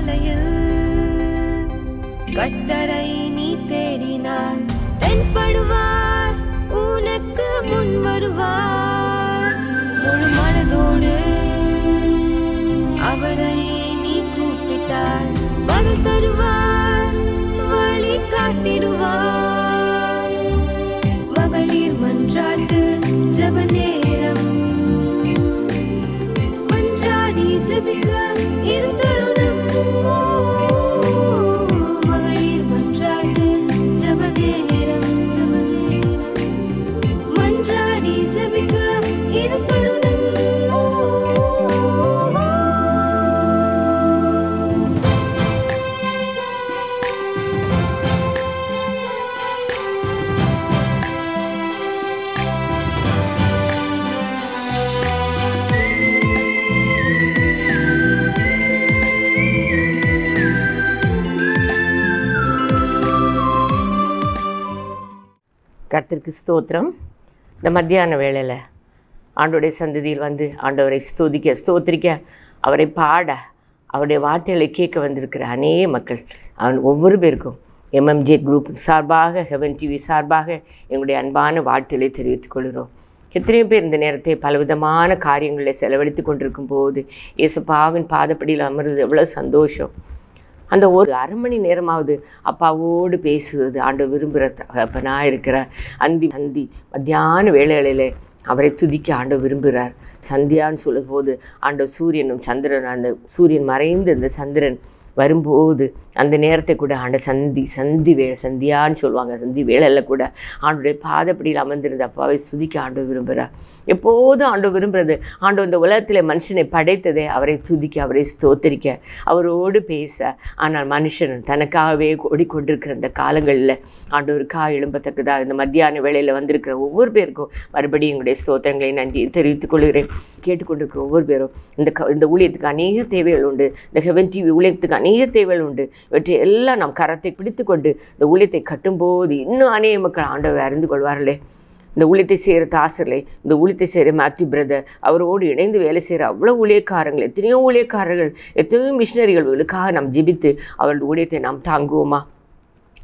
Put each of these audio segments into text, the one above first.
காலையில் கர்த்தரை நீ தேடினால் தென்படுவார், உனக்கு முன் வருவார். முழு மனதோடு அவரை நீ கூப்பிட்டால் பதில் தருவார், வழி காட்டிடுவார். மகளிர் மன்றாட்டு ஜெப நேரம், மன்றாடி ஜெபிக்க இரு தருணம். மகளிர் மன்றாட்டு ஜெப நேரம், மன்றாடி ஜெபிக்க இரு தருணம். கர்த்தருக்கு ஸ்தோத்திரம். இந்த மத்தியான வேளையில் ஆண்டோடைய சந்ததியில் வந்து ஆண்டவரை ஸ்தோத்திரிக்க, அவரை பாட, அவருடைய வார்த்தைகளை கேட்க வந்திருக்கிற அநேக மக்கள், ஒவ்வொரு பேருக்கும் MMJ குரூப் சார்பாக, ஹெவன் டிவி சார்பாக எங்களுடைய அன்பான வாழ்த்துக்களை தெரிவித்துக் கொள்கிறோம். எத்தனையோ பேர் இந்த நேரத்தை பலவிதமான காரியங்களில் செலவழித்து கொண்டிருக்கும் போது இயேசுப்பாவின் பாதப்படியில் அமர்றது எவ்வளோ சந்தோஷம். அந்த ஒரு அரை மணி நேரமாவது அப்பாவோடு பேசுவது ஆண்டவர் விரும்புகிற தகப்பனாக இருக்கிறார். சந்தி மத்தியான வேளைகளில் அவரை துதிக்க ஆண்டவர் விரும்புகிறார். சந்தியான்னு சொல்லும் போது ஆண்டவர் சூரியனும் சந்திரன், அந்த சூரியன் மறைந்து அந்த சந்திரன் வரும்போது அந்த நேரத்தை கூட சந்தியான்னு சொல்லுவாங்க. சந்தி வேளையில் கூட ஆண்டோடைய பாதப்படியில் அமர்ந்திருந்த அப்பாவை துதிக்க ஆண்டவர் விரும்புகிறார். எப்போதும் ஆண்டவர் விரும்புகிறது, ஆண்டவர் இந்த உலகத்தில் மனுஷனை படைத்ததே அவரை துதிக்க, அவரை ஸ்தோத்தரிக்க, அவரோடு பேச. ஆனால் மனுஷன் தனக்காகவே ஓடிக்கொண்டிருக்கிற அந்த காலங்களில் ஆண்டவருக்காக எழும்பத்தக்கதாக இந்த மத்தியான வேளையில் வந்திருக்கிற ஒவ்வொரு பேருக்கும் மறுபடியும் எங்களுடைய ஸ்தோத்திரங்களை நன்றி தெரிவித்துக் கொள்கிறேன். கேட்டுக்கொண்டிருக்கிற ஒவ்வொரு பேரும் இந்த ஊழியத்துக்கு அநேக தேவைகள் உண்டு. இந்த ஹெவன் டிவி ஊழியத்துக்கு அநேக தேவைகள் உண்டு. இவற்றை எல்லாம் நாம் கரத்தை பிடித்து கொண்டு இந்த ஊழியத்தை கட்டும்போது இன்னும் அநேக மக்கள் ஆண்டவரை அறிந்து கொள்வார்களே. இந்த ஊழியத்தை செய்கிற தாசர்களை, இந்த ஊழியத்தை செய்கிற மேத்யூ பிரதர், அவரோடு இணைந்து வேலை செய்கிற அவ்வளோ ஊழியக்காரங்கள், எத்தனையோ ஊழியக்காரர்கள், எத்தனையோ மிஷினரிகளுக்காக நாம் ஜெபித்து அவர்கள் ஊழியத்தை நாம் தாங்குவோமா?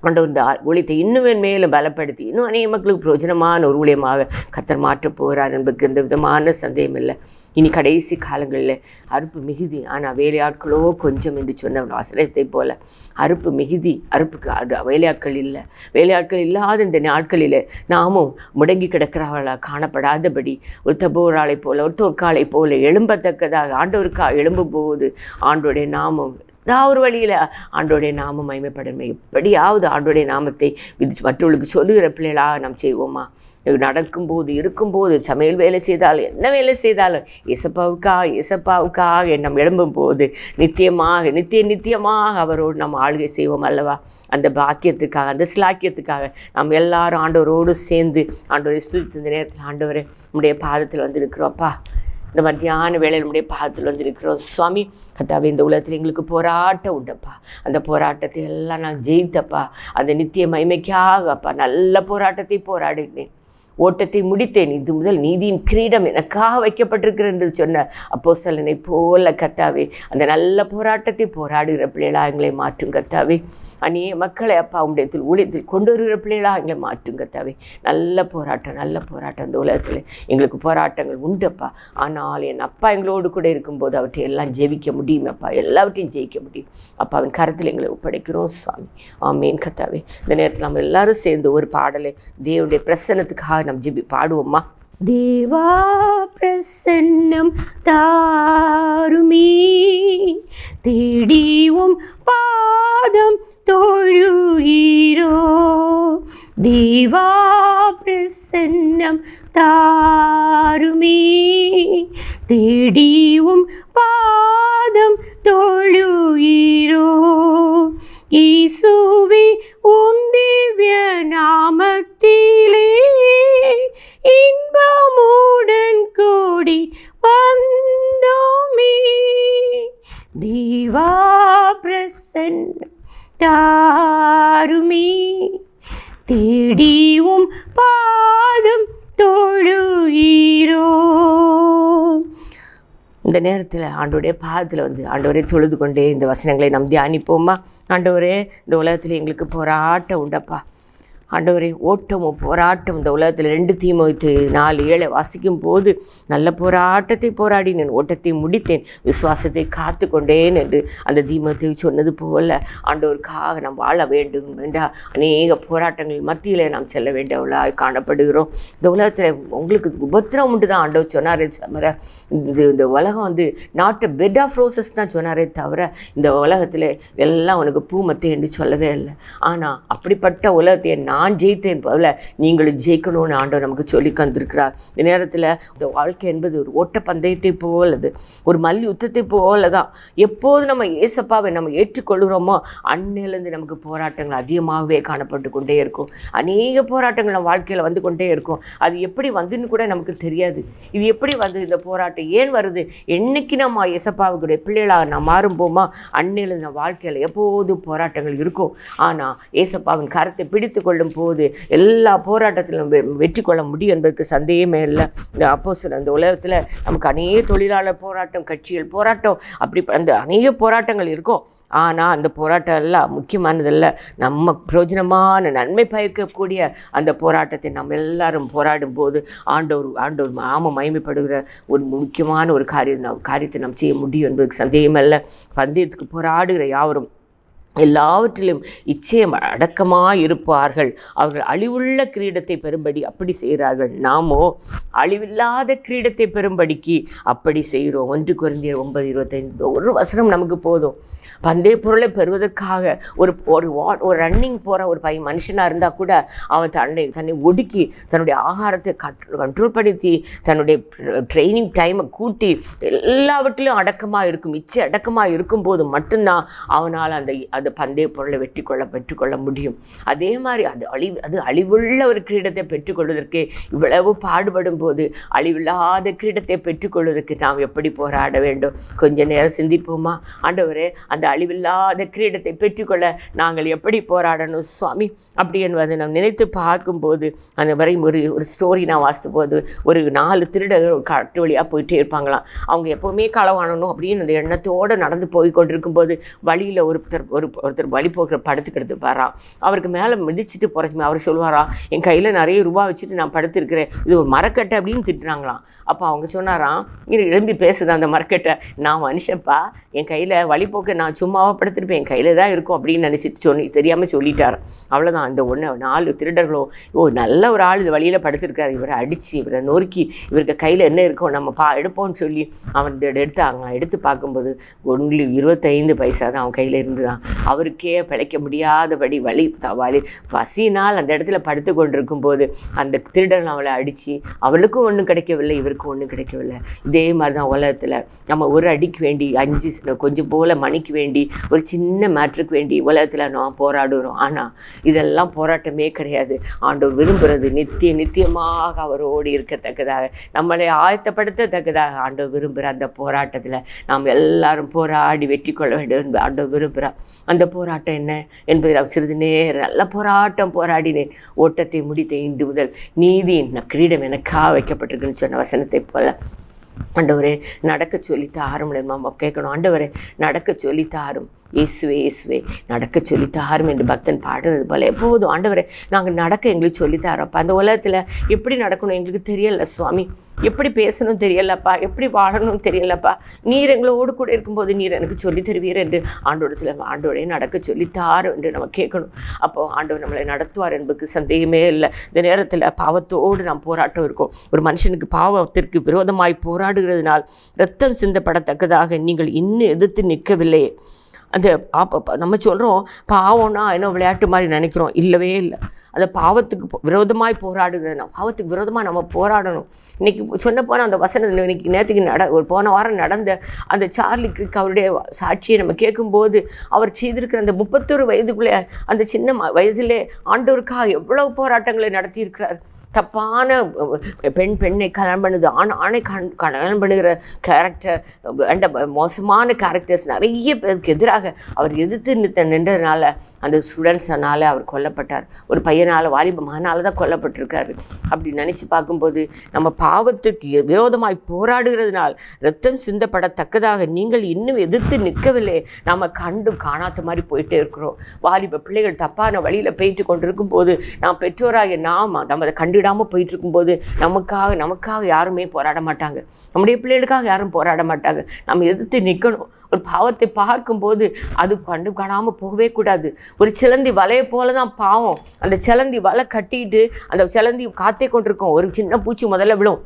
ஆண்டவர் இந்த ஊழியத்தை இன்னும் மேலும் பலப்படுத்தி இன்னும் அநேக மக்களுக்கு பிரயோஜனமான ஒரு ஊழியமாக கர்த்தர் மாற்றப் போகிறார் என்பதுக்கு எந்த விதமான சந்தேகம் இல்லை. இனி கடைசி காலங்களில் அறுப்பு மிகுதி, ஆனால் வேலையாட்களோ கொஞ்சம் என்று சொன்ன வசனத்தை போல அறுப்பு மிகுதி, அறுப்புக்கு வேலையாட்கள் இல்லை. வேலையாட்கள் இல்லாத இந்த நாட்களில் நாமும் முடங்கி கிடக்கிறவர்களாக காணப்படாதபடி ஒரு தபோராளை போல, ஒரு தோற்காலை போல எழும்பத்தக்கதாக ஆண்டவருக்காக எழும்பும் போது ஆண்டோடைய நாமம் ஏதாவது ஒரு வழியில் ஆண்டோடைய நாமம் மகிமைப்படணுமே. எப்படியாவது ஆண்டோடைய நாமத்தை மற்றவர்களுக்கு சொல்லுகிற பிள்ளைகளாக நாம் செய்வோமா? நடக்கும்போது, இருக்கும்போது, சமையல் வேலை செய்தாலும், என்ன வேலை செய்தாலும் இயேசப்பாவுக்காக நாம் எழும்பும் போது நித்தியமாக அவரோடு நாம் ஆளுகை செய்வோம் அல்லவா? அந்த பாக்கியத்துக்காக, அந்த சிலாக்கியத்துக்காக நாம் எல்லாரும் ஆண்டவரோடு சேர்ந்து ஆண்டவரை ஸ்துதித்து இந்த நேரத்தில் ஆண்டவரை நம்முடைய பாதத்தில் வந்திருக்கிறோம்ப்பா. இந்த மத்தியான வேளையில் நம்முடைய பாதத்தில் வந்திருக்கிறோம் சுவாமி. கர்த்தாவே, இந்த உலகத்தில் எங்களுக்கு போராட்டம் உண்டப்பா. அந்த போராட்டத்தை எல்லாம் நான் ஜெயித்தப்பா. அந்த நித்திய மகிமைக்காக அப்பா நல்ல போராட்டத்தை போராடினேன், ஓட்டத்தை முடித்தேன். இது முதல் நீதியின் கிரீடம் எனக்காக வைக்கப்பட்டிருக்கிறது என்று சொன்ன அப்போஸ்தலனை போல கர்த்தாவே, அந்த நல்ல போராட்டத்தை போராடுகிற பிள்ளைகளாக எங்களை மாற்றும் கர்த்தாவே. அநேக மக்களை அப்பா உடைய ஊழியத்தில் கொண்டு வருகிற பிள்ளைகளாக எங்களை மாற்றும் கர்த்தாவே. நல்ல போராட்டம் அந்த உலகத்தில் எங்களுக்கு போராட்டங்கள் உண்டப்பா. ஆனால் என் அப்பா எங்களோடு கூட இருக்கும்போது அவற்றை எல்லாம் ஜெயிக்க முடியும் அப்பா, எல்லாவற்றையும் ஜெயிக்க முடியும் அப்பா. அவன் கருத்தில் எங்களை ஒப்படைக்கிறோம் சுவாமி. ஆமேன் கர்த்தாவே. இந்த நேரத்தில் நம்ம எல்லாரும் சேர்ந்து ஒரு பாடலை தேவனுடைய பிரசன்னத்துக்காக நம்ம பாடுவோம்மா. தேவா பிரசன்னம் தாருமே, தேடியும் பாதம் தொழுகிறோ. தேவா பிரசன்னம் தாருமே, தேடியும் பாதம் தொழுகிறோ. இயேசுவே உம் திவ்ய நாமத்திலே இன்பமுடன் கூடி வந்தோமே. தேவா பிரசன்னம் தாருமே, தேடியும் பாதம் தொழுகிறோ. இந்த நேரத்தில் ஆண்டவருடைய பாதத்தில் வந்து ஆண்டவரே தொழுது கொண்டே இந்த வசனங்களை நாம் தியானிப்போமா. ஆண்டவரே, இந்த உலகத்தில் எங்களுக்கு போராட்டம் உண்டப்பா. ஆண்டவரே, ஓட்டமும் போராட்டம் இந்த உலகத்தில் 2 தீமோத்தேயு 4:7 வாசிக்கும் போது, நல்ல போராட்டத்தை போராடினேன், ஓட்டத்தை முடித்தேன், விசுவாசத்தை காத்து கொண்டேன் என்று அந்த தீமோத்தேயு சொன்னது போல ஆண்டவருக்காக நாம் வாழ வேண்டும் என்றால் அநேக போராட்டங்கள் மத்தியில் நாம் செல்ல வேண்டியவர்களாக காணப்படுகிறோம். இந்த உலகத்தில் உங்களுக்கு உபத்திரம் உண்டு தான் ஆண்டவர் சொன்னாரே தவிர, இந்த உலகம் வந்து நாட் பெட் ஆஃப் ரோசஸ் தான் சொன்னாரே தவிர, இந்த உலகத்தில் எல்லாம் உனக்கு பூமத்தை என்று சொல்லவே இல்லை. ஆனால் அப்படிப்பட்ட உலகத்தை நான் ஜெயித்தேன் போல நீங்களும் ஜெயிக்கணும்னு ஆண்டவர் நமக்கு சொல்லி தந்திருக்கிறார். இந்த நேரத்தில் இந்த வாழ்க்கை என்பது ஒரு ஓட்டப்பந்தயத்தை போலது, ஒரு மல்யுத்தத்தை போல தான். எப்போது நம்ம ஏசப்பாவை நம்ம ஏற்றுக்கொள்கிறோமோ அன்னையிலேருந்து நமக்கு போராட்டங்கள் அதிகமாகவே காணப்பட்டு கொண்டே இருக்கும். அநேக போராட்டங்கள் நம்ம வாழ்க்கையில் வந்து கொண்டே இருக்கும். அது எப்படி வந்துன்னு கூட நமக்கு தெரியாது. இது எப்படி வந்து இந்த போராட்டம் ஏன் வருது, என்னைக்கு நம்ம ஏசப்பாவுக்குடைய பிள்ளைகளாக நாம் மாறும்போமா அன்னையிலேருந்து நம்ம வாழ்க்கையில் எப்போதும் போராட்டங்கள் இருக்கும். ஆனால் ஏசப்பாவின் கரத்தை பிடித்து கொள்ளும் போது எல்லா போராட்டத்திலும் வெற்றி கொள்ள முடியும் என்பதற்கு சந்தேகமே இல்லை. இந்த அப்போஸ்தலர் அந்த உலகத்தில் நமக்கு அநேக தொழிலாளர் போராட்டம், கட்சிகள் போராட்டம், அப்படி அந்த அநேக போராட்டங்கள் இருக்கும். ஆனால் அந்த போராட்டம் எல்லாம் முக்கியமானதல்ல. நம்ம பிரயோஜனமான நன்மை பயக்கக்கூடிய அந்த போராட்டத்தை நம்ம எல்லாரும் போராடும் போது ஆண்டவர் மகிமைப்படுகிற ஒரு முக்கியமான ஒரு காரியத்தை நாம் செய்ய முடியும் என்பதற்கு சந்தேகமல்ல. பந்தயத்துக்கு போராடுகிற யாவரும் எல்லாவற்றிலும் இச்சையம் அடக்கமாக இருப்பார்கள். அவர்கள் அழிவுள்ள கிரீடத்தை பெறும்படி அப்படி செய்கிறார்கள். நாமோ அழிவில்லாத கிரீடத்தை பெறும்படிக்கு அப்படி செய்கிறோம். 1 கொரிந்தியர் 9:25 ஒரு வசனம் நமக்கு போதும். பந்தய பொருளை பெறுவதற்காக ஒரு ரன்னிங் போகிற ஒரு மனுஷனாக இருந்தால் கூட அவன் தன்னை ஒடுக்கி தன்னுடைய ஆகாரத்தை கண்ட்ரோல் படுத்தி தன்னுடைய ட்ரைனிங் டைமை கூட்டி எல்லாவற்றிலும் அடக்கமாக இருக்கும், இச்சை அடக்கமாக இருக்கும்போது மட்டும்தான் அவனால் அந்த பந்தய பொருளை பெற்றுக்கொள்ள முடியும். அதே மாதிரி அது அழிவுள்ள ஒரு கிரீடத்தை பெற்றுக்கொள்வதற்கு இவ்வளவு பாடுபடும் போது அழிவில்லாத கிரீடத்தை பெற்றுக்கொள்வதற்கு நாம் எப்படி போராட வேண்டும்? கொஞ்ச நேரம் சிந்திப்போமா? ஆண்டவரே, அந்த அழிவில்லாத கிரீடத்தை பெற்றுக்கொள்ள நாங்கள் எப்படி போராடணும் சுவாமி அப்படி என்பதை நாம் நினைத்து பார்க்கும்போது, அந்த வரை ஒரு ஸ்டோரி நான் வாசித்த போது, ஒரு 4 திருடர்கள் காட்டு வழியாக போயிட்டே இருப்பாங்களாம். அவங்க எப்போவுமே களவாணணும் அப்படின்னு அந்த எண்ணத்தோடு நடந்து போய் கொண்டிருக்கும்போது வழியில் ஒருத்தர் வழி போகிற படுத்துக்கிட்டு பாரான். அவருக்கு மேலே மிதிச்சுட்டு போகிறதுமே அவர் சொல்லுவாராம், என் கையில் நிறைய ரூபா வச்சுட்டு நான் படுத்திருக்கிறேன், இது ஒரு மரக்கட்டை அப்படின்னு திட்டுறாங்களாம். அப்போ அவங்க சொன்னாராம், இது எழும்பி பேசுது அந்த மரக்கட்டை, நான் மனுஷன்ப்பா, என் கையில் வழிபோக்க நான் சும்மாவாக படுத்திருப்பேன், என் கையில் தான் இருக்கும் அப்படின்னு நினச்சிட்டு தெரியாமல் சொல்லிட்டார். அவ்வளோதான். அந்த 4 திருடர்களும், நல்ல ஒரு ஆள் இது வழியில் படுத்திருக்காரு, இவரை அடித்து இவரை நொறுக்கி இவருக்கு கையில் என்ன இருக்கும் நம்ம எடுப்போம்னு சொல்லி அவன் எடுத்து பார்க்கும்போது ஒன்லி 25 பைசா தான் அவன் கையில் இருந்துதான். அவருக்கே பிழைக்க முடியாதபடி பசினால் அந்த இடத்துல படுத்து கொண்டிருக்கும் போது அந்த திருடன் அவளை அடித்து அவளுக்கும் ஒன்றும் கிடைக்கவில்லை, இவருக்கும் ஒன்றும் கிடைக்கவில்லை. இதே மாதிரி தான் உலகத்தில் நம்ம ஒரு அடிக்கு வேண்டி 5 கொஞ்சம் போல் மணிக்கு வேண்டி ஒரு சின்ன மேட்ருக்கு வேண்டி உலகத்தில் நாம் போராடுகிறோம். ஆனால் இதெல்லாம் போராட்டமே கிடையாது. ஆண்டவர் விரும்புகிறது நித்தியமாக அவரோடு இருக்கத்தக்கதாக, நம்மளை ஆயத்தப்படுத்தத்தக்கதாக ஆண்டவர் விரும்புகிற அந்த போராட்டத்தில் நாம் எல்லாரும் போராடி வெற்றி கொள்ள வேண்டும் என்று ஆண்டவர் விரும்புகிறார். அந்த போராட்டம் என்ன என்பதை நாம் சிறிது நேரம் நல்ல போராட்டம் போராடினேன், ஓட்டத்தை முடித்தேன், இன்று முதல் நீதியின் கிரீடம் எனக்காக வைக்கப்பட்டிருக்குன்னு சொன்ன வசனத்தை போல ஆண்டவரே நடக்க சொல்லித்தாரும் நம்ம கேட்கணும். ஆண்டவரே நடக்க சொல்லித்தாரும், இயேசுவே நடக்க சொல்லித்தாரும் என்று பக்தன் பாடுறது போல எப்போதும் ஆண்டவரே நாங்கள் நடக்க எங்களுக்கு சொல்லித்தாரப்பா. அந்த உலகத்தில் எப்படி நடக்கணும் எங்களுக்கு தெரியலை சுவாமி, எப்படி பேசணும் தெரியலப்பா, எப்படி வாழணும் தெரியலப்பா, நீர் எங்களோடு கூட இருக்கும்போது நீர் எனக்கு சொல்லி தருவீர் என்று ஆண்டோடைய நடக்க சொல்லித்தாரும் என்று நம்ம கேட்கணும். அப்போது ஆண்டவர் நம்மளை நடத்துவார் என்பதுக்கு சந்தேகமே இல்லை. இந்த நேரத்தில் பாவத்தோடு நாம் போராட்டம் இருக்கும். ஒரு மனுஷனுக்கு பாவத்திற்கு விரோதமாய் போராடுகிறதுனால் இரத்தம் சிந்தப்படத்தக்கதாக நீங்கள் இன்னும் எதிர்த்து நிற்கவில்லையே. அந்த நம்ம சொல்கிறோம் பாவம்னா என்ன விளையாட்டு மாதிரி நினைக்கிறோம், இல்லவே இல்லை. அந்த பாவத்துக்கு விரோதமாய் போராடுகிறேன், பாவத்துக்கு விரோதமாக நம்ம போராடணும். இன்றைக்கி சொன்ன போனால் அந்த வசனம் இன்றைக்கி நேற்றுக்கு போன வாரம் நடந்த அந்த சார்லி கிரிக் அவருடைய சாட்சியை நம்ம கேட்கும்போது, அவர் செய்திருக்கிற அந்த 31 வயதுக்குள்ளே அந்த சின்ன வயதிலே ஆண்டவருக்காக எவ்வளவு போராட்டங்களை நடத்தியிருக்கிறார். தப்பான பெண்ணை கல்யாணம் பண்ணுது, ஆணை கல்யாணம் பண்ணுகிற கேரக்டர் அண்ட் மோசமான கேரக்டர்ஸ் நிறைய பேருக்கு எதிராக அவர் எதிர்த்து நின்றதுனால அந்த ஸ்டூடெண்ட்ஸ்னால அவர் கொல்லப்பட்டார். ஒரு பையனால், வாலிப மகனால் தான் கொல்லப்பட்டிருக்காரு. அப்படி நினச்சி பார்க்கும்போது நம்ம பாவத்துக்கு விரோதமாய் போராடுகிறதுனால் ரத்தம் சிந்தப்படத்தக்கதாக நீங்கள் இன்னும் எதிர்த்து நிற்கவில்லை. நாம் கண்டு காணாத மாதிரி போயிட்டே இருக்கிறோம். வாலிப பிள்ளைகள் தப்பான வழியில் போயிட்டு கொண்டு இருக்கும்போது நாம் பெற்றோராக நம்ம அதை கண்டுவிடாமல் போயிட்டு இருக்கும்போது நமக்காக யாருமே போராட மாட்டாங்க. நம்முடைய பிள்ளைகளுக்காக யாரும் போராட மாட்டாங்க. நம்ம எதிர்த்து நிற்கணும். ஒரு பாவத்தை பார்க்கும்போது அது கண்டு காணாமல் போகவே கூடாது. ஒரு சிலந்தி வலையை போல தான் பாவம். அந்த சிலந்தி வலை கட்டிட்டு அந்த சிலந்தி காத்தே கொண்டிருக்கோம். ஒரு சின்ன பூச்சி முதல்ல விழும்,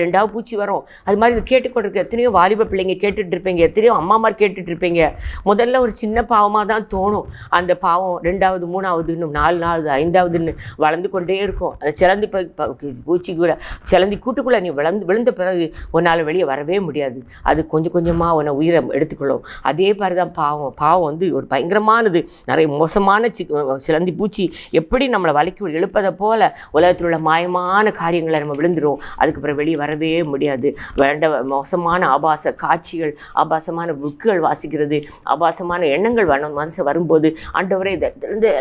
ரெண்டாவது பூச்சி வரும். அது மாதிரி இது கேட்டுக்கொண்டிருக்க எத்தனையோ வாலிப பிள்ளைங்க கேட்டுட்டு இருப்பீங்க, எத்தனையோ அம்மாமார் கேட்டுட்டு இருப்பீங்க. முதல்ல ஒரு சின்ன பாவமாக தான் தோணும். அந்த பாவம் 2வது 3வது இன்னும் 4வது 5வதுன்னு வளர்ந்து கொண்டே இருக்கும். அந்த சிலந்தி பூச்சி கூட சிலந்தி கூட்டுக்குள்ளே நீ விழுந்த பிறகு உன்னால் வெளியே வரவே முடியாது. அது கொஞ்சம் கொஞ்சமாக உன்னை உயிரை எடுத்துக்கொள்ளும். அதே மாதிரி தான் பாவம் வந்து ஒரு பயங்கரமானது. நிறைய மோசமான சிலந்தி பூச்சி எப்படி நம்மளை வலைக்கு எழுப்பதை போல உலகத்தில் உள்ள மாயமான காரியங்களை நம்ம விழுந்துடும். அதுக்கு வெளியே வரவே முடியாது. மோசமான ஆபாச காட்சிகள், ஆபாசமான புக்குகள் வாசிக்கிறது, ஆபாசமான எண்ணங்கள் மனசு வரும்போது ஆண்டவரே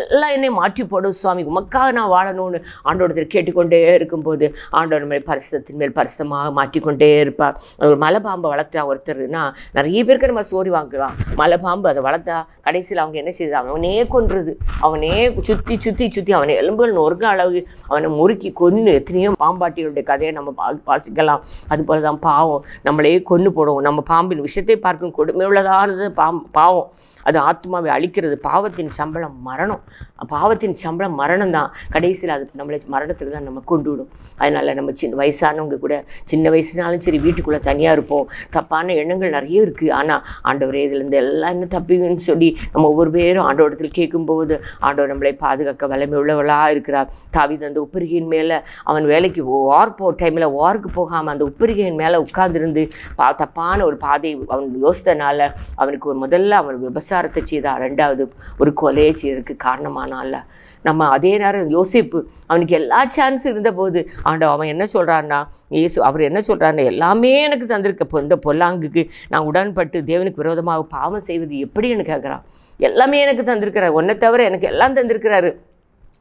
எல்லாம் என்னை மாற்றி போடும் சுவாமி, உமக்காக நான் வாழணும்னு ஆண்டோடத்தில் கேட்டுக்கொண்டே இருக்கும்போது ஆண்டவர் நம்மளை பரிசுத்தத்தின் மேல் பரிசுத்தமாக மாற்றிக்கொண்டே இருப்பார். ஒரு மலைப்பாம்பை வளர்த்தா ஒருத்தர்னா நிறைய பேருக்கு நம்ம ஸ்டோரி வாங்கலாம். மலைப்பாம்பு அதை வளர்த்தா கடைசியில் அவங்க என்ன செய்தாங்க, அவனே கொன்றது, அவனே சுற்றி அவனை எலும்புகள் நொறுக்க அளவு அவனை முறுக்கி கொன்று எத்தனையோ பாம்பாட்டிகளுடைய கதையை நம்ம வாசிக்கலாம். அதுபோல தான் பாவம் நம்மளே கொன்று போடுவோம். நம்ம பாம்பின் விஷயத்தை பார்க்கும் கொடுமை உள்ளதானது பாவம். அது ஆத்மாவை அழிக்கிறது. பாவத்தின் சம்பளம் மரணம். பாவத்தின் சம்பளம் மரணம் தான். கடைசியில் அது நம்மளை மரணத்தில் தான் நம்ம கொண்டு விடும். அதனால் நம்ம வயசானவங்க கூட சின்ன வயசுனாலும் சரி வீட்டுக்குள்ளே தனியாக இருப்போம். தப்பான எண்ணங்கள் நிறைய இருக்குது. ஆனால் ஆண்டவரே இதுலேருந்து எல்லாம் என்ன தப்பிங்கன்னு சொல்லி நம்ம ஒவ்வொரு பேரும் ஆண்டவரத்தில் கேட்கும்போது ஆண்டவர் நம்மளை பாதுகாக்க வல்லமை உள்ளவளாக இருக்கிறார். தாவீது அந்த உப்பரிகையின் மேலே அவன் வேலைக்கு டைமில் வாருக்கு போகாமல் அந்த உப்பரிகையின் மேலே உட்கார்ந்துருந்து தப்பான ஒரு பாதை அவன் யோசித்தனால அவனுக்கு முதல்ல அவன் விபசாரத்தை செய்தான். 2வது ஒரு கொலையை செய்யறதுக்கு காரணமானால நம்ம அதே நேரம் யோசிப்பு அவனுக்கு எல்லா சான்ஸும் இருந்தபோது அவன் என்ன சொல்கிறான்னா, அவர் என்ன சொல்கிறாருன்னா, எல்லாமே எனக்கு தந்திருக்க இந்த பொல்லாங்குக்கு நான் உடன்பட்டு தேவனுக்கு விரோதமாக பாவம் செய்வது எப்படின்னு கேட்குறான். எல்லாமே எனக்கு தந்திருக்கிறார், ஒன்றை தவிர எனக்கு எல்லாம் தந்திருக்கிறாரு.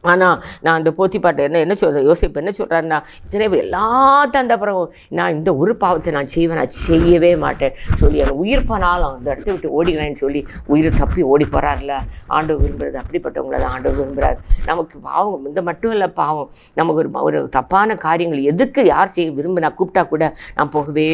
ஆனால் நான் அந்த போத்திப்பாட்டை என்ன சொல்கிறேன், யோசிப்பு என்ன சொல்கிறாருன்னா, இத்தனை எல்லாம் தந்த பிறகு நான் இந்த ஒரு பாவத்தை நான் செய்யவே மாட்டேன் சொல்லி அவன் உயிர் போனாலும் அந்த இடத்த விட்டு ஓடிக்கிறேன்னு சொல்லி உயிரை தப்பி ஓடி போகிறார்ல. ஆண்டவர் விரும்புகிறது அப்படிப்பட்டவங்கள தான் ஆண்டவர் விரும்புகிறார். நமக்கு பாவம் இந்த மட்டும் இல்லை, பாவம் நமக்கு ஒரு தப்பான காரியங்கள் எதுக்கு யார் விரும்பினா கூப்பிட்டா கூட நான் போகவே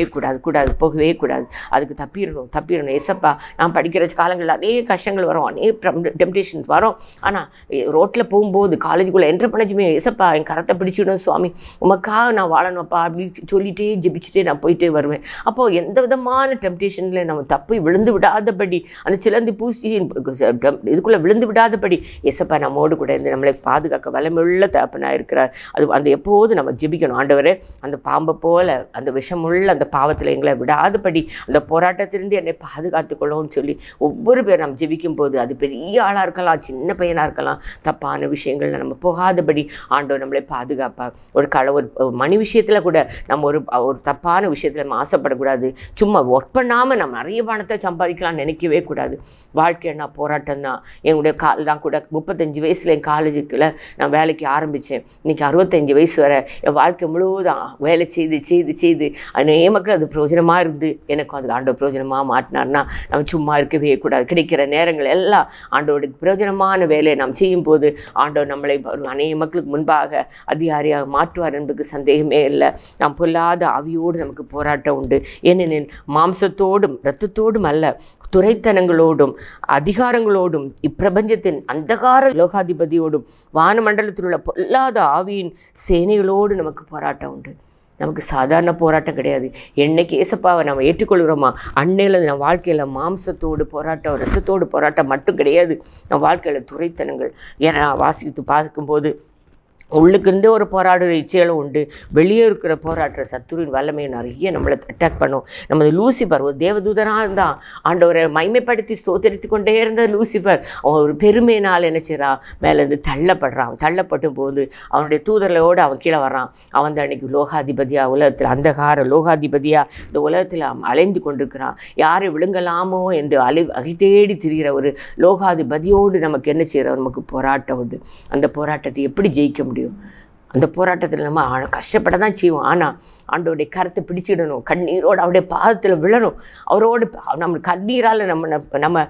கூடாது. அதுக்கு தப்பிடணும். ஏசப்பா, நான் படிக்கிற காலங்களில் அநேக கஷ்டங்கள் வரும், அநேக டெம்டேஷன்ஸ் வரும். ஆனால் ரோட்டில் போகும்போது காலேஜுக்குள்ளே என்ட்ரு பண்ணச்சுமே, ஏசப்பா என் கரத்தை பிடிச்சிடும் சுவாமி, உமக்காக நான் வாழணும்ப்பா அப்படி சொல்லிகிட்டே ஜெபிச்சுட்டே நான் போயிட்டே வருவேன். அப்போது எந்த விதமான டெம்டேஷனில் நம்ம தப்பி விழுந்து விடாதபடி, அந்த சிலந்தி பூசி இதுக்குள்ளே விழுந்து விடாதபடி ஏசப்பா நம்மோடு கூட இருந்து நம்மளை பாதுகாக்க வல்லமையுள்ள தகப்பனாக இருக்கிறார். அது அந்த எப்போது நம்ம ஜெபிக்கணும், ஆண்டவரே அந்த பாம்பை போல அந்த விஷமுள்ள அந்த பாவத்தில் எங்களை விடாதபடி அந்த போராட்டத்திலிருந்து என்னை பாதுகாத்துக்கொள்ளும்னு சொல்லி ஒவ்வொரு பேர் நம்ம ஜெபிக்கும் போது, அது பெரிய ஆளாக இருக்கலாம், சின்ன பையனாக இருக்கலாம், தப்பான விஷயங்கள் நம்ம போகாதபடி ஆண்டவர் நம்மளை பாதுகாப்பார். ஒரு மணி விஷயத்தில் கூட நம்ம ஒரு தப்பான விஷயத்தில் நம்ம ஆசைப்படக்கூடாது. சும்மா ஒர்க் பண்ணாமல் நம்ம நிறைய பணத்தை சம்பாதிக்கலாம்னு நினைக்கவே கூடாது. வாழ்க்கை என்ன போராட்டம் தான். என்னுடைய நான் கூட 35 வயசில் என் காலேஜுக்குள்ள நான் வேலைக்கு ஆரம்பித்தேன். இன்றைக்கி 65 வயசு வரை என் வாழ்க்கை முழுவதும் வேலை செய்து அநேக மக்கள் அது பிரயோஜனமாக இருந்து எனக்கு அது ஆண்டவர் பிரயோஜனமாக மாட்டினார்னா நம்ம சும்மா இருக்கவே கூடாது. கிடைக்கிற நேரங்கள் எல்லாம் ஆண்டவருக்கு பிரயோஜனமான வேலையை நாம் செய்யும்போது ஆண்டவர் நம்மளை அநேக மக்களுக்கு முன்பாக அதிகாரியாக மாற்றுவார் என்பதுக்கு சந்தேகமே இல்லை. நாம் பொல்லாத ஆவியோடு நமக்கு போராட்டம் உண்டு. ஏனெனில் மாம்சத்தோடும் இரத்தத்தோடும் அல்ல, துரைத்தனங்களோடும் அதிகாரங்களோடும் இப்பிரபஞ்சத்தின் அந்தகார லோகாதிபதியோடும் வானமண்டலத்தில் உள்ள பொல்லாத ஆவியின் சேனைகளோடு நமக்கு போராட்டம் உண்டு. நமக்கு சாதாரண போராட்டம் கிடையாது. என்னைக்கு ஏசப்பாவை நம்ம ஏற்றுக்கொள்கிறோமா அன்னையில் நம்ம வாழ்க்கையில் மாம்சத்தோடு போராட்டம், இரத்தத்தோடு போராட்டம் மட்டும் கிடையாது. நம்ம வாழ்க்கையில் துரைத்தனங்கள். ஏன்னா வாசித்து பார்க்கும்போது உள்ளுக்குருந்தே ஒரு போராடுற இச்சைகளும் உண்டு, வெளியே இருக்கிற போராடுற சத்துருவின் வல்லமையை நிறைய நம்மளை அட்டாக் பண்ணும். நமது லூசிஃபர் ஒரு தேவதூதனாக இருந்தான், ஆண்டவரை மைமைப்படுத்தி ஸ்தோத்தரித்து கொண்டே இருந்த லூசிஃபர் அவன் ஒரு பெருமையினால் என்ன செய்கிறான், மேலேருந்து தள்ளப்படுறான். தள்ளப்படும் போது அவனுடைய தூதர்களோடு அவன் கீழே வர்றான். அவன் தான் அன்றைக்கி லோகாதிபதியாக உலகத்தில் அந்தகார லோகாதிபதியாக இந்த உலகத்தில் அலைந்து கொண்டிருக்கிறான். யாரை விழுங்கலாமோ என்று அகை தேடி திரிகிற ஒரு லோகாதிபதியோடு நமக்கு என்ன செய்கிறோம், நமக்கு போராட்டம் உண்டு. அந்த போராட்டத்தை எப்படி ஜெயிக்க முடியும்? அந்த போராட்டத்தில் நம்ம கஷ்டப்பட தான் செய்வோம். ஆனால் ஆண்டவருடைய கரத்தை பிடிச்சிடணும், கண்ணீரோடு அவருடைய பாதத்தில் விழணும், அவரோடு நம்ம கண்ணீரால் நம்ம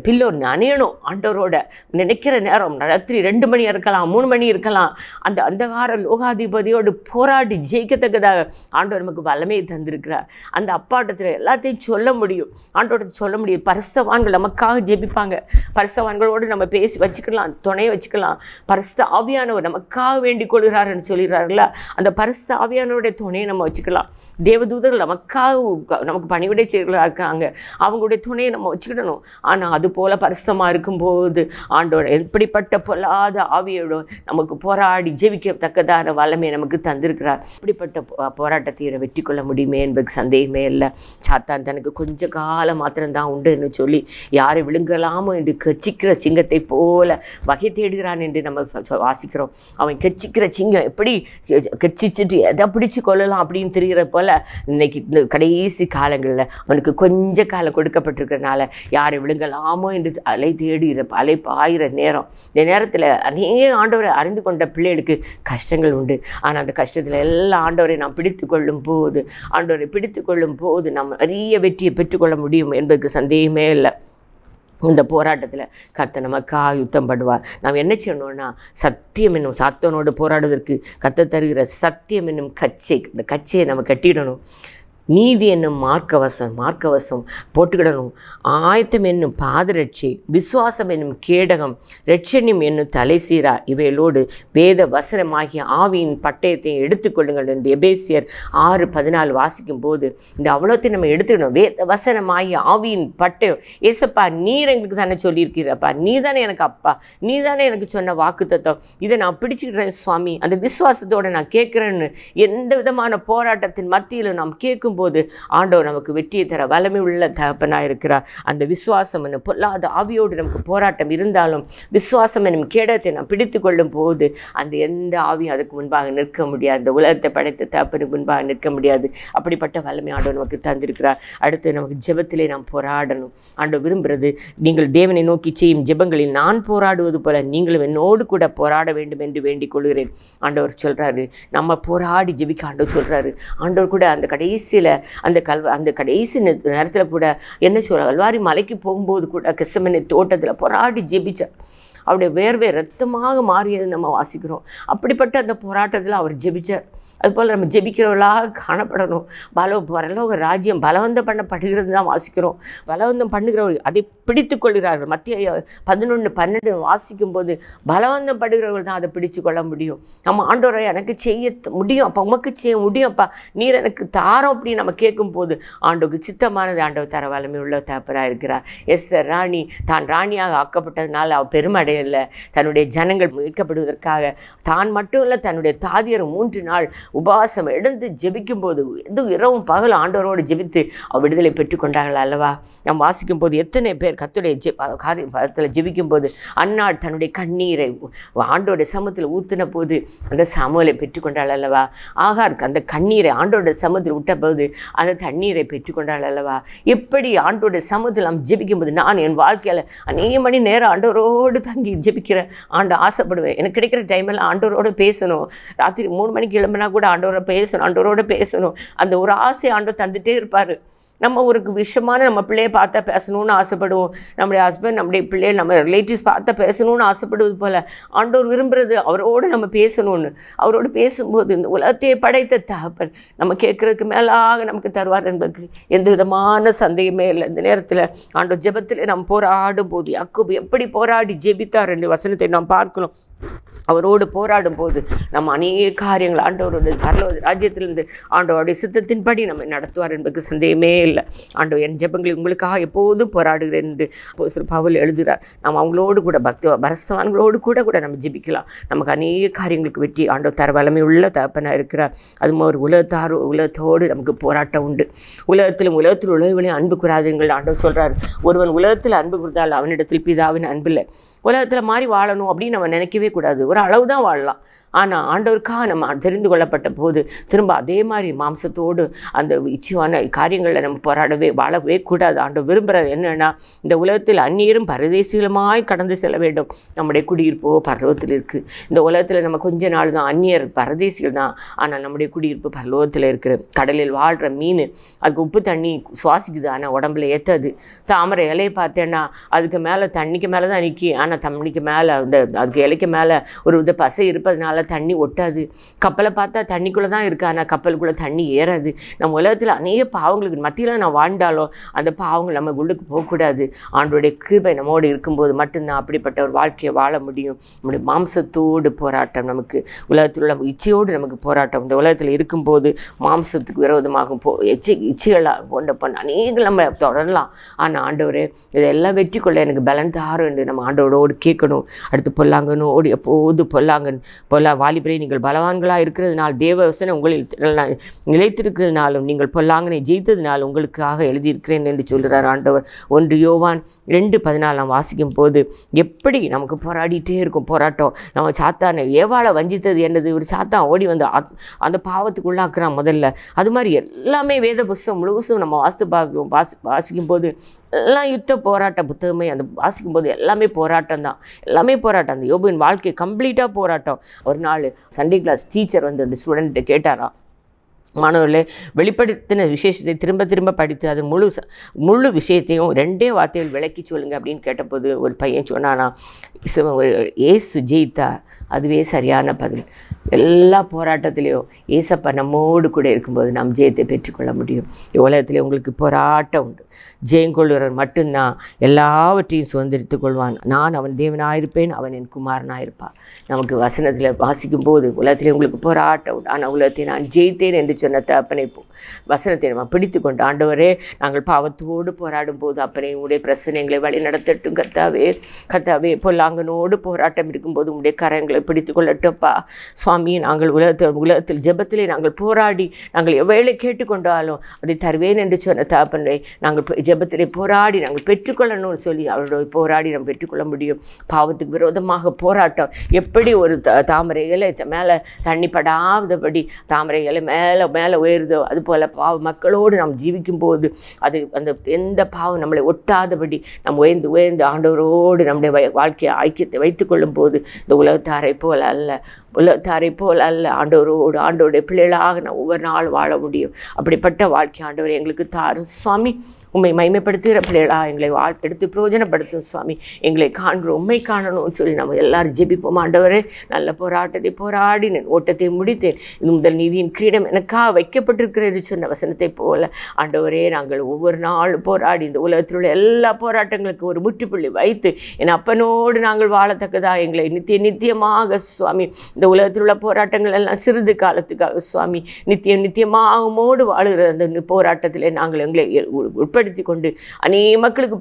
பில்லோ நனையணும். ஆண்டவரோட நினைக்கிற நேரம் ராத்திரி 2 மணி இருக்கலாம், 3 மணி இருக்கலாம். அந்த அந்தகார லோகாதிபதியோடு போராடி ஜெயிக்கத்தக்கதாக ஆண்டவர் நமக்கு வல்லமையை தந்திருக்கிறார். அந்த அப்பாட்டத்தில் எல்லாத்தையும் சொல்ல முடியும், ஆண்டவரை சொல்ல முடியும். பரிசுத்தவான்கள் நமக்காக ஜெபிப்பாங்க. பரிசுத்தவான்களோடு நம்ம பேசி வச்சுக்கலாம், துணையை வச்சுக்கலாம். பரிசுத்த ஆவியானவர் நமக்காக வேண்டிக் கொள்கிறார்னு சொல்லிடுறாருல, அந்த பரிசுத்த ஆவியானவருடைய துணையை நம்ம வச்சுக்கலாம். தேவதூதர்கள் நமக்கு பணிவிடை செய்கிறவர்களாக இருக்காங்க, அவங்களுடைய துணையை நம்ம வச்சுக்கிடணும். ஆனால் அது போல் பரிசுத்தமாக இருக்கும்போது ஆண்டோட எப்படிப்பட்ட பொல்லாத ஆவியோட நமக்கு போராடி ஜெபிக்கத்தக்கதான வல்லமையை நமக்கு தந்திருக்கிறார். இப்படிப்பட்ட போராட்டத்தை வெற்றி கொள்ள முடியுமே என்பதுக்கு சந்தேகமே இல்லை. சாத்தான் தனக்கு கொஞ்ச காலம் மாத்திரம்தான் உண்டுன்னு சொல்லி யாரை விழுங்கலாமோ என்று கட்சிக்கிற சிங்கத்தை போல வகை தேடுகிறான் என்று நம்ம வாசிக்கிறோம். அவன் கட்சிக்கிற சிங்கம் எப்படி கட்சிச்சுட்டு எதை பிடிச்சி கொள்ளலாம் அப்படின்னு தெரிகிற போல் இன்னைக்கு இந்த கடைசி காலங்களில் அவனுக்கு கொஞ்ச காலம் கொடுக்கப்பட்டிருக்கிறனால யாரை விழுங்கலாமோ என்று அலை தேடுகிற அலை பாயிற நேரம். இந்த நேரத்தில் அநேக ஆண்டவரை அறிந்து கொண்ட பிள்ளைகளுக்கு கஷ்டங்கள் உண்டு. ஆனால் அந்த கஷ்டத்தில் எல்லாம் ஆண்டவரை நாம் பிடித்து கொள்ளும் போது நாம் நிறைய வெற்றியை பெற்றுக்கொள்ள முடியும் என்பதற்கு சந்தேகமே இல்லை. இந்த போராட்டத்தில் கர்த்தர் நமக்காக யுத்தம் பண்ணுவார். நாம் என்ன செய்யணும்னா, சத்தியம் என்னும் சாத்தனோடு போராடுவதற்கு கர்த்தர் தருகிற சத்தியம் என்னும் கச்சை, இந்த கச்சையை நம்ம கட்டிடணும். நீதி என்னும் மார்க்கவசம் போட்டுக்கிடணும். ஆயத்தம் என்னும் பாதரட்சி, விசுவாசம் என்னும் கேடகம், இரட்சணியம் என்னும் தலைசீரா, இவைகளோடு வேத வசனமாகிய ஆவியின் பட்டயத்தை எடுத்துக்கொள்ளுங்கள் என்று எபேசியர் 6:14 வாசிக்கும் போது இந்த அவ்வளோத்தையும் நம்ம எடுத்துக்கணும். வேத வசனமாகிய ஆவியின் பட்டயம். ஏசப்பா நீர் எங்களுக்கு தானே சொல்லியிருக்கிறப்பா, நீ தானே எனக்கு அப்பா, நீ தானே எனக்கு சொன்ன வாக்கு தத்துவம், இதை நான் பிடிச்சிக்கிறேன் சுவாமி, அந்த விசுவாசத்தோடு நான் கேட்குறேன்னு எந்த விதமான போராட்டத்தின் மத்தியில் நாம் கேட்கும் போது ஆண்டவர் நமக்கு வெற்றியை தர வல்லமை உள்ள தகப்பனாக இருக்கிறார். அந்த விசுவாசம் என்னும் பொல்லாத ஆவியோடு நமக்கு போராட்டம் இருந்தாலும் விசுவாசம் என்னும் கேடத்தை நாம் பிடித்து கொள்ளும் போது அந்த எந்த ஆவியும் அதுக்கு முன்பாக நிற்க முடியாது. அந்த உலகத்தை படைத்த தகப்பனுக்கு முன்பாக நிற்க முடியாது. அப்படிப்பட்ட வல்லமை ஆண்டவர் நமக்கு தந்திருக்கிறார். அடுத்து நமக்கு ஜெபத்திலே நாம் போராடணும். ஆண்டவர் விரும்புகிறது, நீங்கள் தேவனை நோக்கி செய்யும் ஜெபங்களில் நான் போராடுவது போல நீங்களும் என்னோடு கூட போராட வேண்டும் என்று வேண்டிக் கொள்கிறேன். ஆண்டவர் சொல்கிறாரு, நம்ம போராடி ஜெபிக்க ஆண்டவர் சொல்கிறாரு. ஆண்டவர் கூட அந்த கடைசியில் அந்த கடைசி நேரத்தில் கூட என்ன சொல்கிறார், கல்வாரி மலைக்கு போகும்போது கூட கெத்செமனே தோட்டத்தில் போராடி ஜெபிச்சார். அவருடைய வேர்வை ரத்தமாக மாறியது நம்ம வாசிக்கிறோம். அப்படிப்பட்ட அந்த போராட்டத்தில் அவர் ஜெபிச்சார். அதுபோல் நம்ம ஜெபிக்கிறவர்களாக காணப்படணும். பரலோக ராஜ்யம் பலவந்தம் பண்ணப்படுகிறது தான் வாசிக்கிறோம். பலவந்தம் பண்ணுகிறவர்கள் அதை பிடித்து கொள்கிறார்கள். மத்திய 11:12 வாசிக்கும் போது பலவந்தம் படுகிறவர்கள் தான் அதை பிடித்து கொள்ள முடியும். நம்ம ஆண்டவரை எனக்கு செய்ய முடியும் அப்பா, உமக்கு செய்ய முடியும் அப்பா, நீர் எனக்கு தாரோம் அப்படின்னு நம்ம கேட்கும்போது ஆண்டவருக்கு சித்தமானது ஆண்டவர் தர வல்லமை உள்ள தகப்பனாக இருக்கிறார். எஸ்தர் ராணி தான் ராணியாக ஆக்கப்பட்டதுனால அவள் பெருமடை இல்லை. தன்னுடைய ஜனங்கள் மீட்கப்படுவதற்காக தான் மட்டும் இல்லை, தன்னுடைய தாதியர் 3 நாள் உபவாசம் எடுத்து ஜெபிக்கும் போது எதுவும் இரவும் பகல் ஆண்டவரோடு ஜெபித்து விடுதலை பெற்றுக்கொண்டார்கள் அல்லவா. நாம் வாசிக்கும் போது எத்தனை பேர் கர்த்தருடைய காரியத்தில் ஜெபிக்கும் போது அந்நாள் தன்னுடைய கண்ணீரை ஆண்டோடைய சமூகத்தில் ஊற்றின போது அந்த சாமுவேலை பெற்றுக்கொண்டாள் அல்லவா. ஆகாருக்கு அந்த கண்ணீரை ஆண்டோடைய சமூகத்தில் விட்ட போது அந்த தண்ணீரை பெற்றுக்கொண்டாள் அல்லவா. எப்படி ஆண்டோடைய சமூகத்தில் நாம் ஜெபிக்கும் போது நான் என் வாழ்க்கையில் அநேக மணி நேரம் ஆண்டவரோடு தங்கி ஜெபிக்கிற ஆண்டவரோடு எனக்கு கிடைக்கிற டைமெல்லாம் ஆண்டவரோடு பேசணும். ராத்திரி 3 மணிக்கு எழும்பினா கூட ஆண்டவரோடு பேசணும். அந்த ஒரு ஆசை ஆண்டவர் தந்துகிட்டே இருப்பார். நம்ம ஒரு விஷயமான நம்ம பிள்ளையை பார்த்தா பேசணும்னு ஆசைப்படுவோம். நம்முடைய ஹஸ்பண்ட், நம்முடைய பிள்ளை, நம்ம ரிலேட்டிவ்ஸ் பார்த்தா பேசணும்னு ஆசைப்படுவது போல் ஆண்டவர் விரும்புகிறது அவரோடு நம்ம பேசணும்னு. அவரோடு பேசும்போது இந்த உலகத்தையே படைத்த தகப்பன் நம்ம கேட்குறதுக்கு மேலாக நமக்கு தருவார் என்பதுக்கு எந்த விதமான சந்தேகமே இல்லை. இந்த நேரத்தில் ஆண்டவர் ஜெபத்தில் நாம் போராடும் போது யாக்கோபு எப்படி போராடி ஜெபித்தார் என்ற வசனத்தை நாம் பார்க்கணும். அவரோடு போராடும் போது நம்ம அநேக காரியங்கள் ஆண்டவருடைய பரலோக ராஜ்யத்திலிருந்து ஆண்டவருடைய சித்தத்தின்படி நம்ம நடத்துவார் என்பதுக்கு சந்தேகமே இல்லை. ஆண்டவர் என் ஜெபங்களை உங்களுக்காக எப்போதும் போராடுகிறேன் என்று பவுல் எழுதுகிறார். நம்ம அவங்களோடு கூட பரஸ்தவான்களோடு கூட நம்ம ஜெபிக்கலாம். நமக்கு அநேக காரியங்களுக்கு வெற்றி ஆண்டவர் தர வல்லமை உள்ள தகப்பனாக இருக்கிறார். அது மாதிரி உலகத்தோடு நமக்கு போராட்டம் உண்டு. உலகத்தில் உலகங்களையும் அன்பு கூறாதீர்கள் ஆண்டவர் சொல்கிறார். ஒருவன் உலகத்தில் அன்பு கூர்ந்தால் அவனிடத்தில் பிதாவின் அன்பில்லை. உலகத்தில் மாதிரி வாழணும் அப்படின்னு நம்ம நினைக்கவே கூடாது. ஒரு அளவு தான் வாழலாம். ஆனால் ஆண்டவருக்காக நம்ம தெரிந்து கொள்ளப்பட்ட போது திரும்ப அதே மாதிரி மாம்சத்தோடு அந்த இச்சையான காரியங்களில் நம்ம வாழவே கூடாது. ஆண்டவர் விரும்புகிறது என்னென்னா, இந்த உலகத்தில் அந்நியரும் பரதேசிகளுமாய் கடந்து செல்ல வேண்டும். நம்முடைய குடியிருப்போ பரலோகத்தில் இருக்குது. இந்த உலகத்தில் நம்ம கொஞ்ச நாள் தான் அந்நியர் பரதேசிகள் தான். ஆனால் நம்முடைய குடியிருப்பு பரலோகத்தில் இருக்கிற கடலில் வாழ்கிற மீன் அதுக்கு உப்பு தண்ணி சுவாசிக்குது, ஆனால் உடம்புல ஏற்றாது. தாமரை இலையை பார்த்தேன்னா அதுக்கு மேலே தண்ணிக்கு மேலே தான் நிற்கி, ஆனால் தண்ணிக்கு மேலே அதுக்கு இலைக்கு மேலே ஒரு வித பசை இருப்பதுனால தண்ணி ஒட்டாது. கப்பலை பார்த்தா தண்ணிக்குள்ளே தான் இருக்குது, ஆனால் கப்பலுக்குள்ளே தண்ணி ஏறாது. நம்ம உலகத்தில் அநேக பாவங்களுக்கு மத்தியில் நான் வாழ்ந்தாலும் அந்த பாவங்கள் நம்ம உள்ளுக்கு போகக்கூடாது. ஆண்டோடைய கிருபை நம்மோடு இருக்கும்போது மட்டும்தான் அப்படிப்பட்ட ஒரு வாழ்க்கையை வாழ முடியும். நம்முடைய மாம்சத்தோடு போராட்டம், நமக்கு உலகத்தில் உள்ள இச்சையோடு நமக்கு போராட்டம். இந்த உலகத்தில் இருக்கும்போது மாம்சத்துக்கு விரோதமாக இச்சைகளாக கொண்ட அநேக நம்ம தொடரலாம். ஆனால் ஆண்டவரே இதெல்லாம் வெற்றி கொள்ள எனக்கு பலன் தாரும் என்று நம்ம ஆண்டவரோடு கேட்கணும். அடுத்து பொல்லாங்கனோடு எப்போது வாலிபரே நீங்கள் பலவான்களாக இருக்கிறதுனால் தேவ வசனம் உங்களில் நிலைத்திருக்கிறதுனாலும் நீங்கள் பொல்லாங்கனை ஜெயித்ததினால் உங்களுக்காக எழுதியிருக்கிறேன் என்று சொல்கிறார் ஆண்டவர். 1 யோவான் 2:14 நாம் வாசிக்கும் போது எப்படி நமக்கு போராடிட்டே இருக்கும் போராட்டம். நம்ம சாத்தானை ஏவாளை வஞ்சித்தது என்னது? ஒரு சாத்தான் ஓடி வந்து அந்த பாவத்துக்குள்ளாக்குறான் முதல்ல. அது மாதிரி எல்லாமே வேத புஸ்தகம் முழுவதும் நம்ம வாசிக்கும் போது எல்லாம் யுத்த போராட்ட புத்தகமே. அந்த வாசிக்கும் போது எல்லாமே போராட்டம் தான், எல்லாமே போராட்டம். அந்த யோபுவின் வாழ்க்கை கம்ப்ளீட்டாக போராட்டம். ஒரு நாள் சண்டே கிளாஸ் டீச்சர் வந்து அந்த ஸ்டூடெண்ட்டை கேட்டாராம், மாணவர்களே விளைப்படுத்தின விசேஷத்தை திரும்ப படித்து அது முழு விஷயத்தையும் 2 வார்த்தைகள் விளக்கி சொல்லுங்கள் அப்படின்னு கேட்டபோது ஒரு பையன் சொன்னானா, ஏசு ஜெயித்தா அதுவே சரியான பதில். எல்லா போராட்டத்திலையும் ஏசப்பா நம்மோடு கூட இருக்கும்போது நாம் ஜெயத்தை பெற்றுக்கொள்ள முடியும். உலகத்திலே உங்களுக்கு போராட்டம் உண்டு. ஜெயங்கொள்ளுறவர் மட்டும்தான் எல்லாவற்றையும் சுதந்திரித்துக் கொள்வான். நான் அவன் தேவனாயிருப்பேன், அவன் என் குமாரனாயிருப்பான். நமக்கு வசனத்தில் வாசிக்கும் போது உலகத்திலே உங்களுக்கு போராட்டம் உண்டு, ஆனால் உலகத்தை நான் ஜெயித்தேன் என்று சொன்ன தகப்பனை வசனத்தை நம்ம பிடித்து கொண்டு, ஆண்டவரே நாங்கள் பாவத்தோடு போராடும் போது அப்பனை உடைய பிரச்சனைகளை வழி நடத்தட்டும். கத்தாவே பொல்லாங்கனோடு போராட்டம் இருக்கும்போது உடைய கரங்களை பிடித்து கொள்ளட்டப்பா சுவாமி. நாங்கள் உலகத்தில் ஜெபத்திலே நாங்கள் போராடி நாங்கள் எவ்வளவு கேட்டுக்கொண்டாலும் அதை தருவேன் என்று சொன்ன தகப்பனை நாங்கள் ஜெபத்திலே போராடி நாங்கள் பெற்றுக்கொள்ளணும்னு சொல்லி அவரோட போராடி நம்ம பெற்றுக்கொள்ள முடியும். பாவத்துக்கு விரோதமாக போராட்டம் எப்படி ஒரு தாமரை இலை மேலே தண்ணி படாதபடி தாமரை இலை மேலே உயருதோ அதுபோல் மக்களோடு நாம் ஜீவிக்கும் போது அது அந்த எந்த பாவம் நம்மளை ஒட்டாதபடி நம்ம உயர்ந்து ஆண்டவரோடு நம்முடைய வாழ்க்கையை ஐக்கியத்தை வைத்துக்கொள்ளும் போது இந்த உலகத்தாரை போல் அல்ல ஆண்டவருடைய பிள்ளைகளாக நான் ஒவ்வொரு நாள் வாழ முடியும். அப்படிப்பட்ட வாழ்க்கை ஆண்டவர் எங்களுக்கு தாரும் சுவாமி. உண்மை மைமைப்படுத்துகிற பிள்ளைகளா எங்களை எடுத்து பிரயோஜனப்படுத்தும் சுவாமி. எங்களை காண்கிறோம், உண்மை காணணும்னு சொல்லி நம்ம எல்லாரும் ஜெபிப்போம். ஆண்டவரே நல்ல போராட்டத்தை போராடினேன், ஓட்டத்தை முடித்தேன், இது முதல் நீதியின் கிரீடம் எனக்காக வைக்கப்பட்டிருக்கிறது சொன்ன வசனத்தை போல ஆண்டவரே நாங்கள் ஒவ்வொரு நாளும் போராடி இந்த உலகத்தில் உள்ள எல்லா போராட்டங்களுக்கு ஒரு முற்றுப்புள்ளி வைத்து என் அப்பனோடு நாங்கள் வாழத்தக்கதாக எங்களை நித்தியமாக சுவாமி இந்த உலகத்தில் உள்ள போராட்டங்கள் எல்லாம் சிறிது காலத்துக்காக சுவாமி நித்தியமாகமோடு வாழுகிற அந்த போராட்டத்தில் நாங்கள் எங்களை உட்படுத்தி கொண்டு அநேக மக்களுக்கு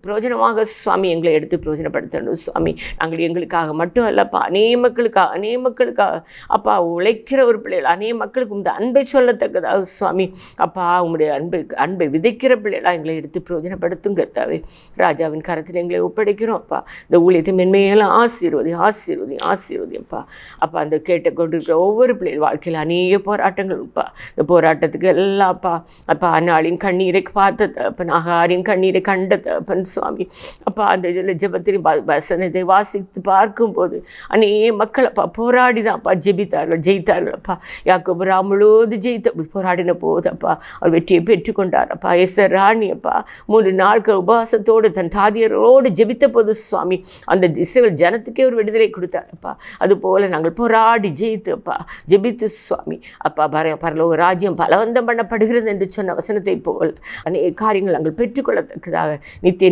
பிரயோஜனமாக சுவாமி எங்களை எடுத்து பிரயோஜனப்படுத்தணும் சுவாமி. நாங்கள் எங்களுக்காக மட்டும் அல்லப்பா, அநேக மக்களுக்காக அப்பா உழைக்கிற ஒரு பிள்ளைகள் அநேக மக்களுக்கு இந்த அன்பை சொல்லத்தக்கதாக சுவாமி அப்பா உங்களுடைய அன்பை விதைக்கிற பிள்ளைகளாக எங்களை எடுத்து பிரயோஜனப்படுத்தும் கர்த்தாவே. ராஜாவின் கரத்தில் எங்களை ஒப்படைக்கிறோம் அப்பா. இந்த ஊழியத்தை மென்மையெல்லாம் ஆசீர்வதி அப்பா அந்த கேட்டுக்கொண்டிருக்கிற ஒவ்வொரு பிள்ளைகள் வாழ்க்கையில் அநேக போராட்டங்கள் அப்பா. இந்த போராட்டத்துக்கு எல்லாம் அப்பா அன்னாளின் கண்ணீரை பார்த்த தகப்பன், ஆகாரின் கண்ணீரை கண்ட தகப்பன் சுவாமி அப்பா. அந்த இதில் ஜெபத்தின் வசனத்தை வாசித்து பார்க்கும்போது அநேக மக்கள் அப்பா போராடி தான் அப்பா ஜெயித்தார்கள் அப்பா. யாக்கோபு முழுவதும் ஜெயித்த போராடின போதப்பா அவர் வெற்றியை பெற்றுக்கொண்டாரப்பா. எஸ்தர் ராணி அப்பா 3 நாட்கள் உபவாசத்தோடு தன் தாதியரோடு ஜெபித்த போது சுவாமி அந்த இஸ்ரவேல் ஜனத்துக்கே ஒரு விடுதலை கொடுத்தாரப்பா. அதுபோல் நாங்கள் போராடி ஜெயித்து அப்பா ஜெபித்து சுவாமி அப்பா பரலோக ராஜ்யம் பலவந்தம் பண்ணப்படுகிறது என்று சொன்ன வசனத்தை போல் அநேக காரியங்கள் நாங்கள் பெற்றுக்கொள்ளத்தக்கதாக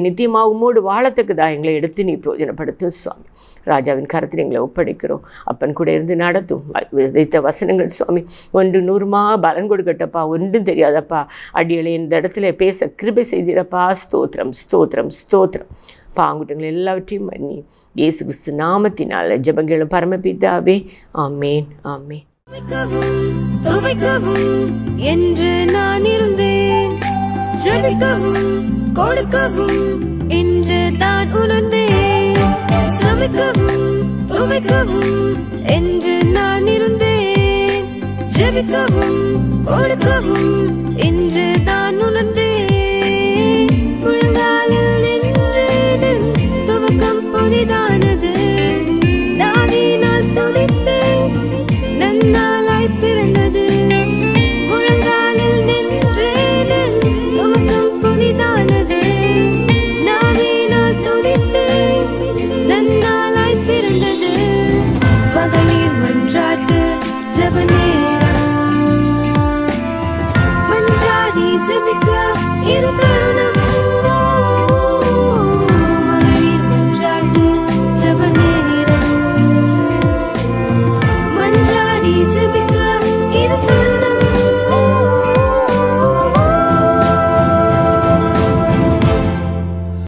நித்தியமாக உம்மோடு வாழத்தக்கதாக எங்களை எடுத்து நீ பிரயோஜனப்படுத்தும் சுவாமி. ராஜாவின் கரத்தில் எங்களை ஒப்படைக்கிறோம். அப்பன் கூட இருந்து நடத்தும் விதைத்த வசனங்கள் சுவாமி 100 பலன் கொடுக்கட்டப்பா. ஒன்றும் தெரியாதப்பா அடியலை இந்த இடத்துல பேச கிருபை செய்திரப்பா. ஸ்தோத்திரம் ஸ்தோத்திரம் ஸ்தோத்திரம். பாங்குட்டங்கள் எல்லாவற்றையும் பண்ணி இயேசு கிறிஸ்து நாமத்தினால ஜெபங்களும் பரமபிதாவே ஆமேன் ஆமேன். துவைக்கவும் என்று நான் இருந்தேன், ஜெபிக்கவும் கொடுக்கவும் என்று தான் உணர்ந்தேன். சமைக்கவும் துவைக்கவும் என்று நான் இருந்தேன், ஜெபிக்கவும் கொடுக்கவும் என்று தான் உணர்ந்தேன்.